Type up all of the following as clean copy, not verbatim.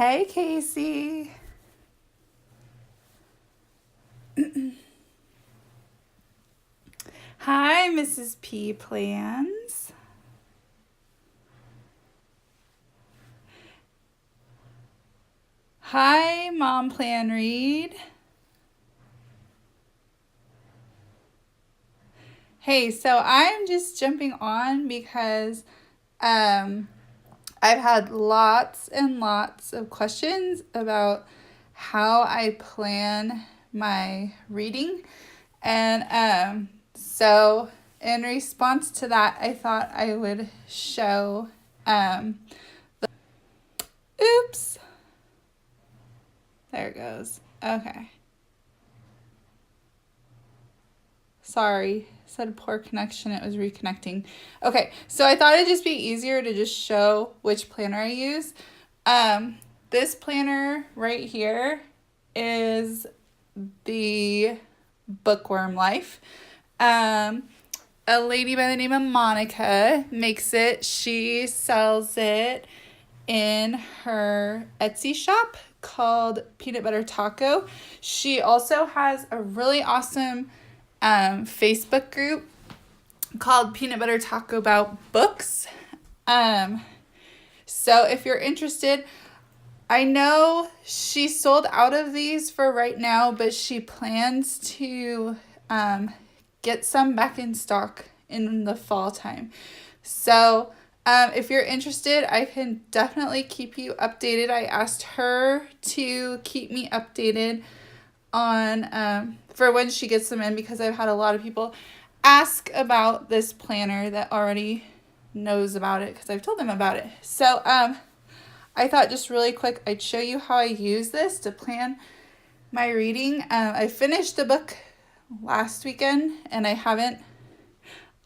Hey, Casey. Hi, Mrs. P Plans. Hi, Mom Plan Read. Hey, so I'm just jumping on because um, I've had lots and lots of questions about how I plan my reading. And so, in response to that, I thought I would show. Oops, there it goes. Okay. Sorry, said poor connection. It was reconnecting. Okay, so I thought it'd just be easier to just show which planner I use. This planner right here is the Bookworm Life. A lady by the name of Monica makes it. She sells it in her Etsy shop called Peanut Butter Taco. She also has a really awesome Facebook group called Peanut Butter Taco about books. So if you're interested, I know she sold out of these for right now, but she plans to get some back in stock in the fall time. So if you're interested, I can definitely keep you updated. I asked her to keep me updated on for when she gets them in, because I've had a lot of people ask about this planner that already knows about it because I've told them about it. So I thought just really quick I'd show you how I use this to plan my reading. I finished the book last weekend and I haven't.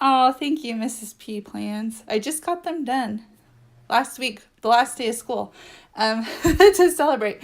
Oh, thank you, Mrs. P Plans. I just got them done last week, the last day of school, to celebrate.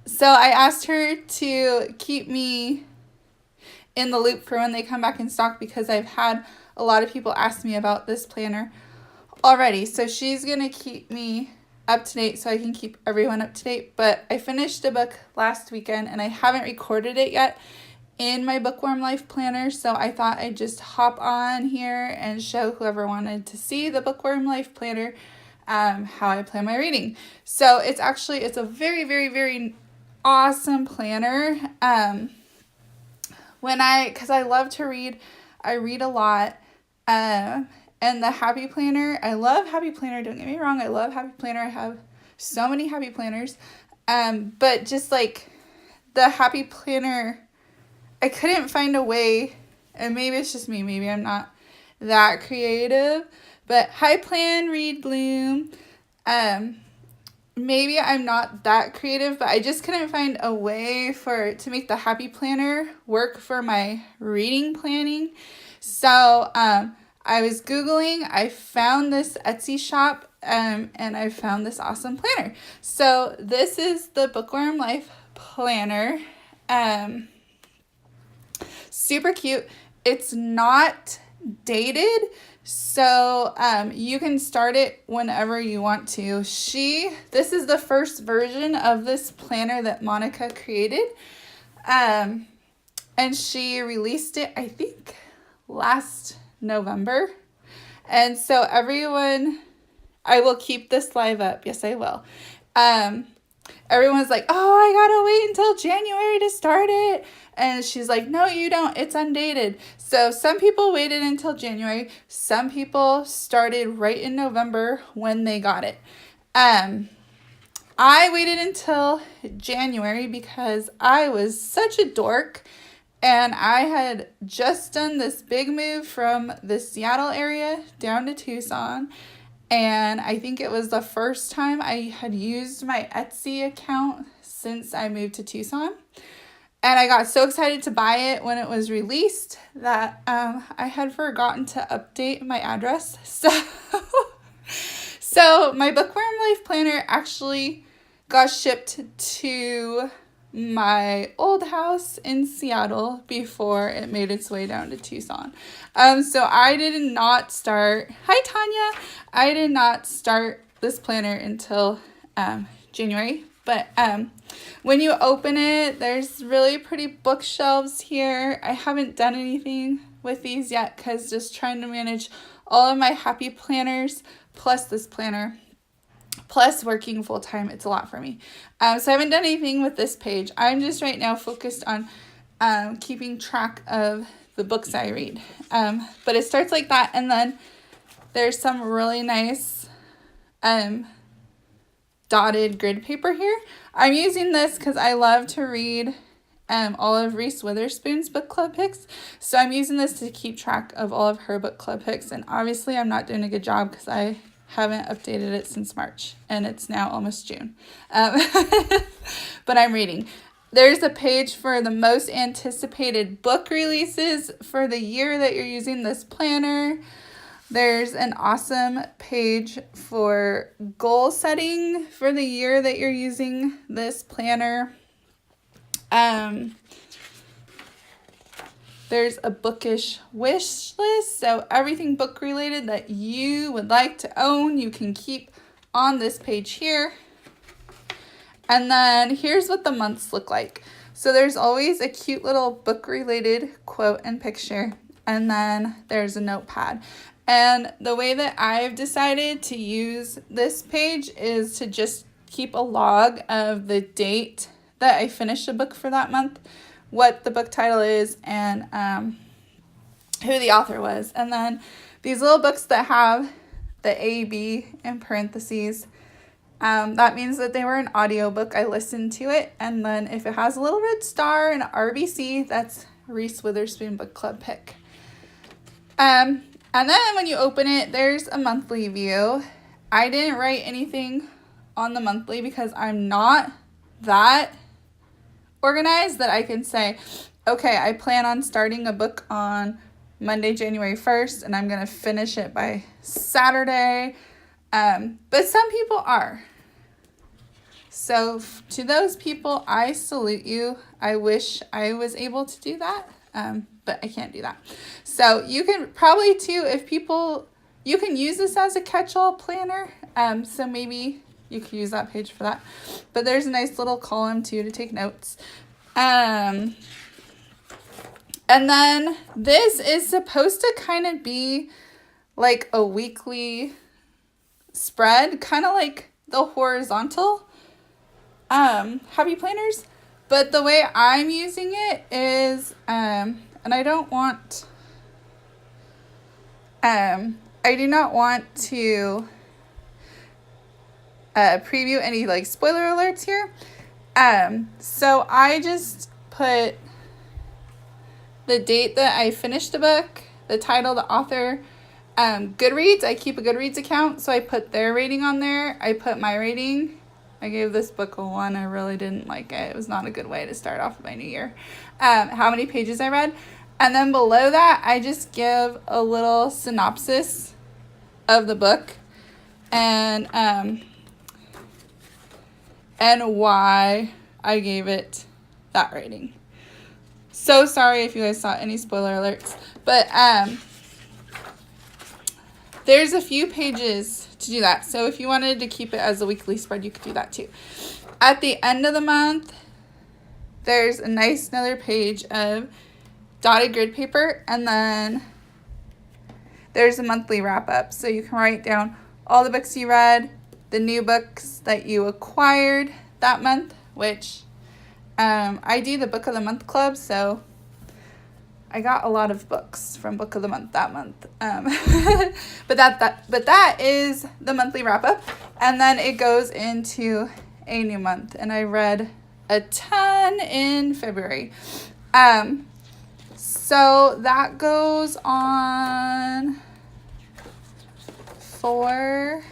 So I asked her to keep me in the loop for when they come back in stock, because I've had a lot of people ask me about this planner already. So she's going to keep me up to date so I can keep everyone up to date. But I finished a book last weekend and I haven't recorded it yet in my Bookworm Life planner. So I thought I'd just hop on here and show whoever wanted to see the Bookworm Life planner how I plan my reading. So it's a very, very, very awesome planner. Because I love to read, I read a lot. And the Happy Planner, I love Happy Planner, don't get me wrong, I love Happy Planner. I have so many Happy Planners. But just like the Happy Planner, I couldn't find a way, and maybe it's just me, maybe I'm not that creative, but High Plan, Read, Bloom, maybe I'm not that creative, but I just couldn't find a way to make the Happy Planner work for my reading planning. So I was Googling, I found this Etsy shop, and I found this awesome planner. So this is the Bookworm Life planner. Super cute. It's not dated, so you can start it whenever you want to. This is the first version of this planner that Monica created, and she released it, I think, last November. And so everyone, I will keep this live up. Yes, I will. Everyone's like, oh, I gotta wait until January to start it. And she's like, no, you don't. It's undated. So some people waited until January. Some people started right in November when they got it. I waited until January because I was such a dork. And I had just done this big move from the Seattle area down to Tucson. And I think it was the first time I had used my Etsy account since I moved to Tucson. And I got so excited to buy it when it was released that I had forgotten to update my address. So my Bookworm Life planner actually got shipped to my old house in Seattle before it made its way down to Tucson. So I did not start, hi Tanya, I did not start this planner until January. But when you open it, there's really pretty bookshelves here. I haven't done anything with these yet because just trying to manage all of my happy planners plus this planner plus working full-time. It's a lot for me. So I haven't done anything with this page. I'm just right now focused on keeping track of the books I read. But it starts like that, and then there's some really nice dotted grid paper here. I'm using this because I love to read all of Reese Witherspoon's book club picks. So I'm using this to keep track of all of her book club picks. And obviously I'm not doing a good job because I haven't updated it since March and it's now almost June. But I'm reading. There's a page for the most anticipated book releases for the year that you're using this planner. There's an awesome page for goal setting for the year that you're using this planner. There's a bookish wish list. So everything book related that you would like to own, you can keep on this page here. And then here's what the months look like. So there's always a cute little book related quote and picture. And then there's a notepad. And the way that I've decided to use this page is to just keep a log of the date that I finished a book for that month, what the book title is, and who the author was. And then these little books that have the A-B in parentheses, that means that they were an audiobook. I listened to it. And then if it has a little red star and RBC, that's Reese Witherspoon Book Club pick. And then when you open it, there's a monthly view. I didn't write anything on the monthly because I'm not that organized that I can say, okay, I plan on starting a book on Monday, January 1st, and I'm going to finish it by Saturday. But some people are. So to those people, I salute you. I wish I was able to do that. But I can't do that. So you can probably too, you can use this as a catch-all planner. So maybe you could use that page for that. But there's a nice little column too to take notes. And then this is supposed to kind of be like a weekly spread, kind of like the horizontal happy planners. But the way I'm using it is, and I don't want, I do not want to preview any like spoiler alerts here. So I just put the date that I finished the book, the title, the author, Goodreads. I keep a Goodreads account, so I put their rating on there. I put my rating. I gave this book a 1. I really didn't like it. It was not a good way to start off my new year. How many pages I read. And then below that, I just give a little synopsis of the book and why I gave it that rating. So sorry if you guys saw any spoiler alerts, but there's a few pages to do that. So if you wanted to keep it as a weekly spread, you could do that too. At the end of the month, there's a nice another page of dotted grid paper, and then there's a monthly wrap up. So you can write down all the books you read, the new books that you acquired that month, which I do the book of the month club, so I got a lot of books from book of the month that month. But that is the monthly wrap up, and then it goes into a new month, and I read a ton in February. So that goes on for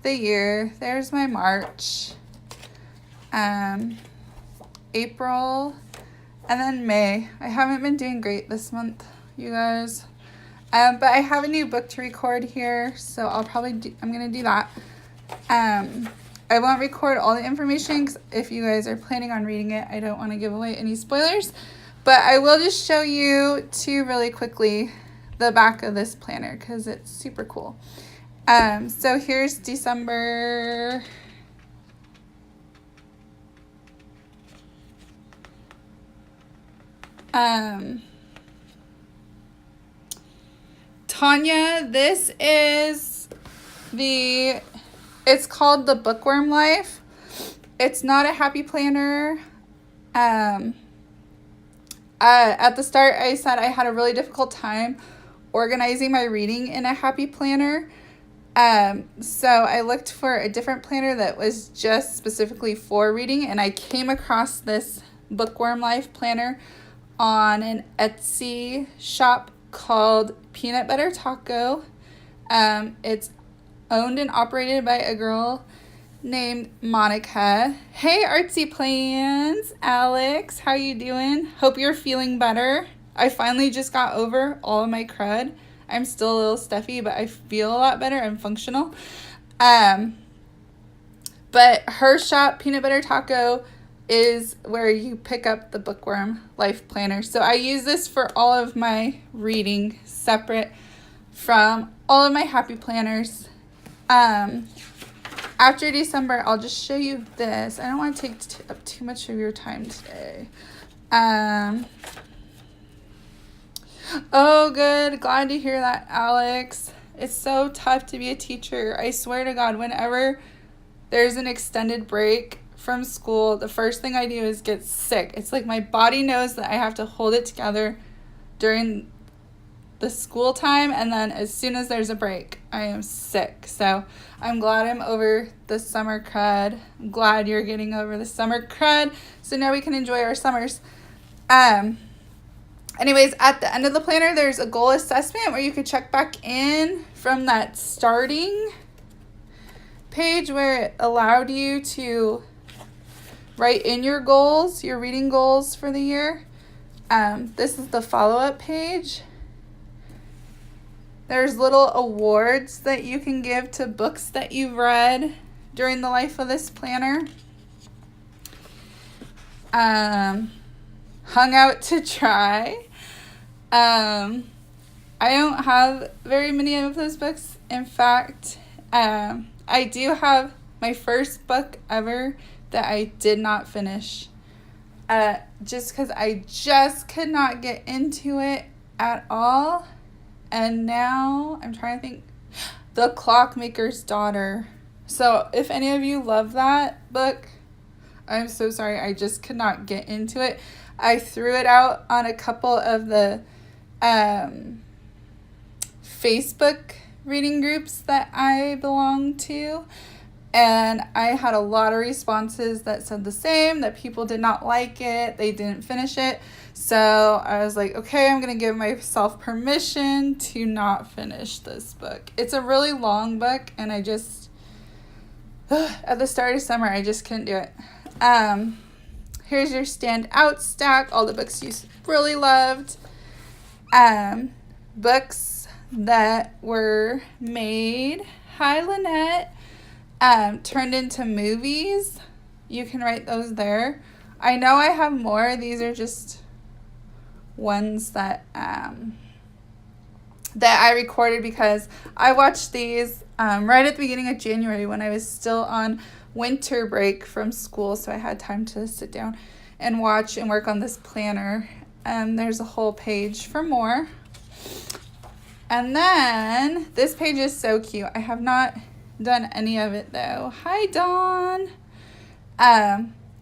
the year. There's my March, April, and then May. I haven't been doing great this month, you guys. But I have a new book to record here, so I'm going to do that. I won't record all the information 'cause if you guys are planning on reading it, I don't want to give away any spoilers. But I will just show you really quickly the back of this planner because it's super cool. So here's December. Tanya, this is it's called the Bookworm Life. It's not a happy planner. At the start, I said I had a really difficult time organizing my reading in a happy planner. So I looked for a different planner that was just specifically for reading, and I came across this Bookworm Life planner on an Etsy shop called Peanut Butter Taco. It's owned and operated by a girl named Monica. Hey, Artsy Plans, Alex, how you doing? Hope you're feeling better. I finally just got over all of my crud. I'm still a little stuffy, but I feel a lot better. I'm functional. But her shop, Peanut Butter Taco, is where you pick up the Bookworm Life Planner. So I use this for all of my reading, separate from all of my happy planners. After December, I'll just show you this. I don't want to take up too much of your time today. Oh, good. Glad to hear that, Alex. It's so tough to be a teacher. I swear to God, whenever there's an extended break from school, the first thing I do is get sick. It's like my body knows that I have to hold it together during the school time, and then as soon as there's a break, I am sick. So I'm glad I'm over the summer crud. I'm glad you're getting over the summer crud, so now we can enjoy our summers. Anyways, at the end of the planner, there's a goal assessment where you could check back in from that starting page where it allowed you to write in your goals, your reading goals for the year. This is the follow-up page. There's little awards that you can give to books that you've read during the life of this planner. Hung out to try. I don't have very many of those books. In fact, I do have my first book ever that I did not finish. Just because I just could not get into it at all. And now I'm trying to think. The Clockmaker's Daughter. So if any of you love that book, I'm so sorry. I just could not get into it. I threw it out on a couple of the Facebook reading groups that I belong to. And I had a lot of responses that said the same, that people did not like it. They didn't finish it. So I was like, okay, I'm going to give myself permission to not finish this book. It's a really long book, and I just, at the start of summer, I just couldn't do it. Here's your standout stack, all the books you really loved. Books that were made, hi Lynette, turned into movies. You can write those there. I know I have more. These are just ones that that I recorded because I watched these right at the beginning of January when I was still on winter break from school, so I had time to sit down and watch and work on this planner. There's a whole page for more. And then this page is so cute. I have not done any of it though. Hi Dawn.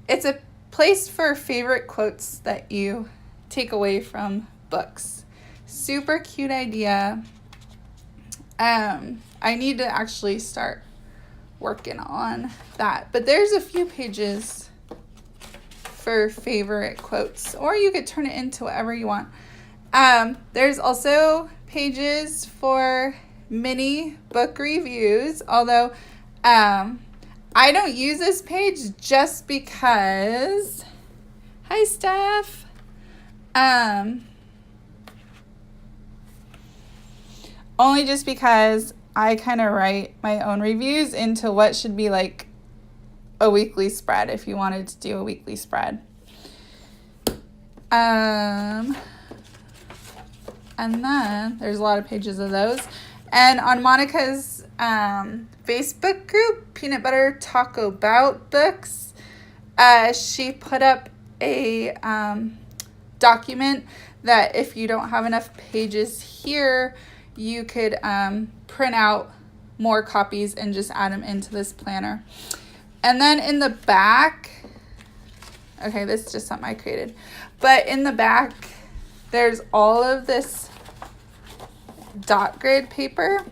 It's a place for favorite quotes that you take away from books. Super cute idea. I need to actually start working on that. But there's a few pages for favorite quotes, or you could turn it into whatever you want. There's also pages for mini book reviews, although I don't use this page just because, hi Steph, only just because I kind of write my own reviews into what should be like a weekly spread if you wanted to do a weekly spread. And then there's a lot of pages of those. And on Monica's Facebook group, Peanut Butter Taco Bout Books, she put up a document that if you don't have enough pages here, you could print out more copies and just add them into this planner. And then in the back, okay, this is just something I created, but in the back, there's all of this dot grid paper.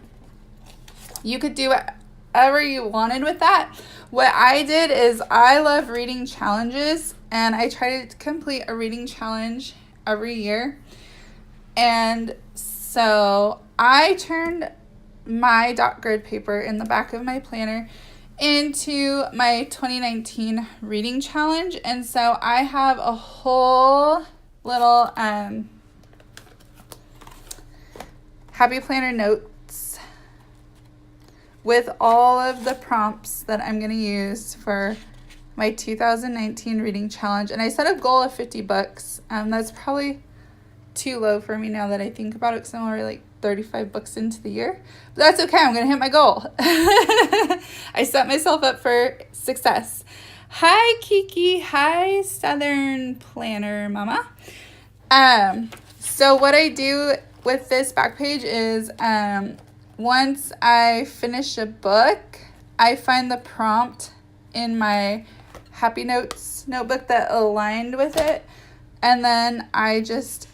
You could do whatever you wanted with that. What I did is I love reading challenges, and I try to complete a reading challenge every year. And so I turned my dot grid paper in the back of my planner into my 2019 reading challenge. And so I have a whole little happy planner notes with all of the prompts that I'm going to use for my 2019 reading challenge. And I set a goal of 50 books. That's probably too low for me now that I think about it, because I'm already like 35 books into the year. But that's okay. I'm going to hit my goal. I set myself up for success. Hi, Kiki. Hi, Southern Planner Mama. So what I do with this back page is once I finish a book, I find the prompt in my Happy Notes notebook that aligned with it, and then I just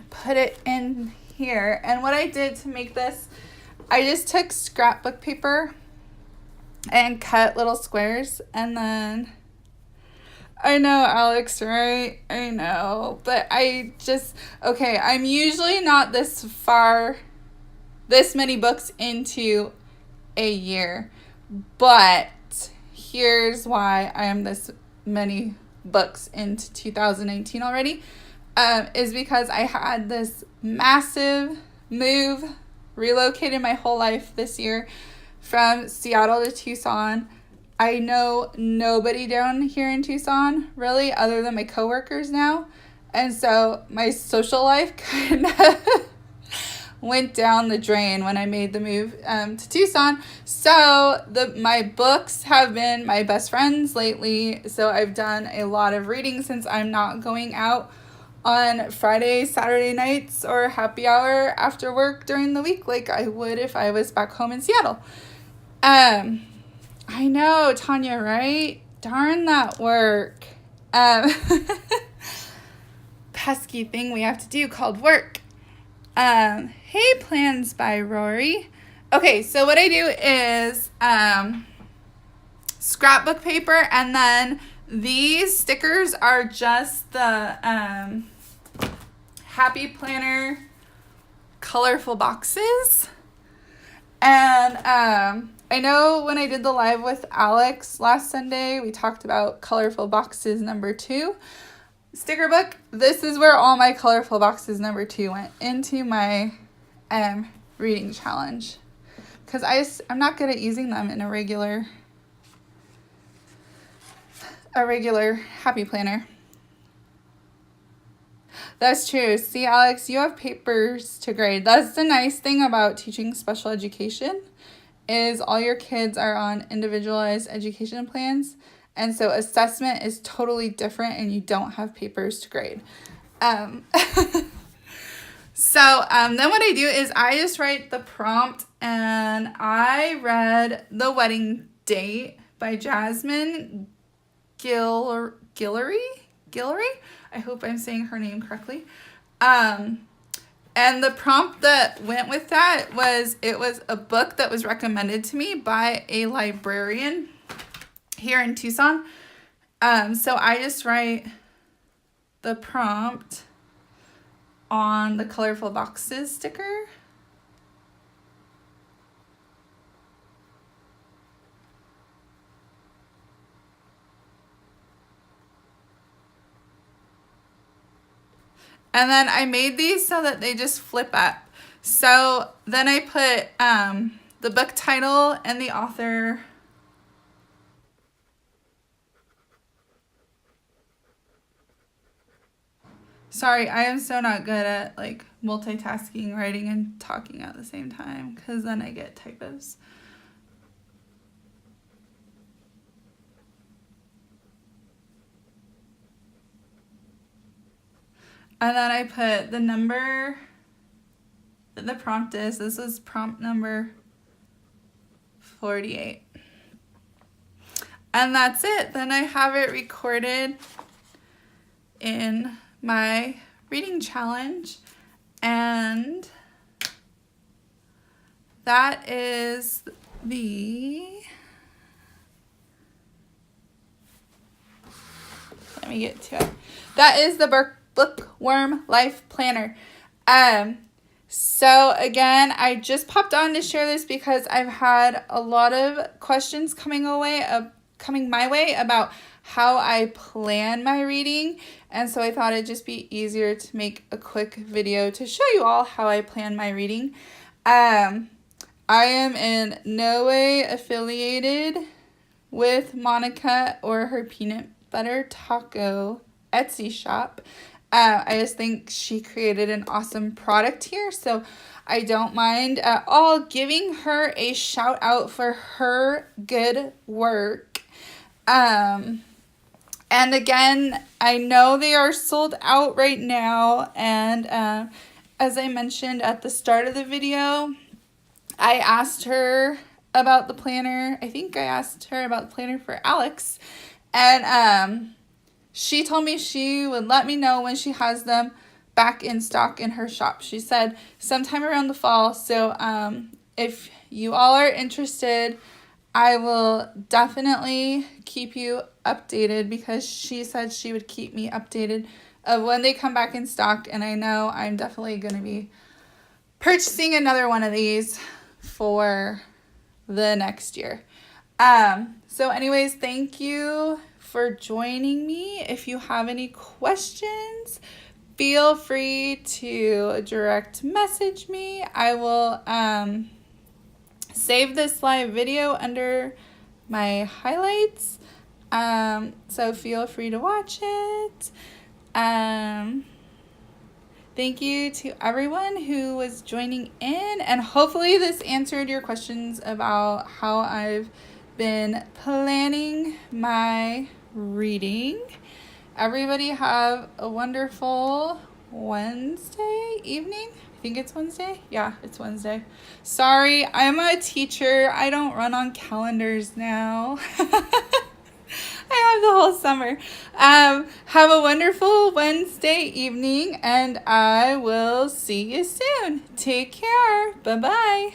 put it in here. And what I did to make this, I just took scrapbook paper and cut little squares, and then I know, Alex, right? I know, but okay, I'm usually not this many books into a year, but here's why I am this many books into 2019 already, is because I had this massive move, relocated my whole life this year from Seattle to Tucson. I know nobody down here in Tucson, really, other than my coworkers now. And so my social life kind of went down the drain when I made the move to Tucson. So my books have been my best friends lately. So I've done a lot of reading since I'm not going out on Friday, Saturday nights, or happy hour after work during the week like I would if I was back home in Seattle. I know, Tanya, right? Darn that work. Pesky thing we have to do called work. Hey, Plans by Rory. Okay, so what I do is scrapbook paper, and then these stickers are just the Happy Planner colorful boxes. And I know when I did the live with Alex last Sunday, we talked about colorful boxes number 2 sticker book. This is where all my colorful boxes number 2 went, into my reading challenge, because I'm not good at using them in a regular happy planner. That's true. See, Alex, you have papers to grade. That's the nice thing about teaching special education, is all your kids are on individualized education plans. And so assessment is totally different, and you don't have papers to grade. So then what I do is I just write the prompt, and I read The Wedding Date by Jasmine Guillory. I hope I'm saying her name correctly. And the prompt that went with that was, it was a book that was recommended to me by a librarian here in Tucson. So I just write the prompt on the colorful boxes sticker. And then I made these so that they just flip up. So then I put the book title and the author. Sorry, I am so not good at like multitasking, writing and talking at the same time, because then I get typos. And then I put the number that the prompt is. This is prompt number 48. And that's it. Then I have it recorded in my reading challenge. And that is let me get to it. That is the Bookworm Life Planner. So again, I just popped on to share this because I've had a lot of questions coming my way about how I plan my reading, and so I thought it'd just be easier to make a quick video to show you all how I plan my reading. I am in no way affiliated with Monica or her peanut butter taco Etsy shop. I just think she created an awesome product here, so I don't mind at all giving her a shout out for her good work. And again, I know they are sold out right now, and as I mentioned at the start of the video, I asked her about the planner. I think I asked her about the planner for Alex, and she told me she would let me know when she has them back in stock in her shop. She said sometime around the fall. So if you all are interested, I will definitely keep you updated, because she said she would keep me updated of when they come back in stock. And I know I'm definitely going to be purchasing another one of these for the next year. So anyways, thank you for joining me. If you have any questions, feel free to direct message me. I will save this live video under my highlights, so feel free to watch it. Thank you to everyone who was joining in, and hopefully this answered your questions about how I've been planning my reading. Everybody have a wonderful Wednesday evening. I think it's Wednesday. Yeah, it's Wednesday. Sorry, I'm a teacher. I don't run on calendars now. I have the whole summer. Have a wonderful Wednesday evening, and I will see you soon. Take care. Bye-bye.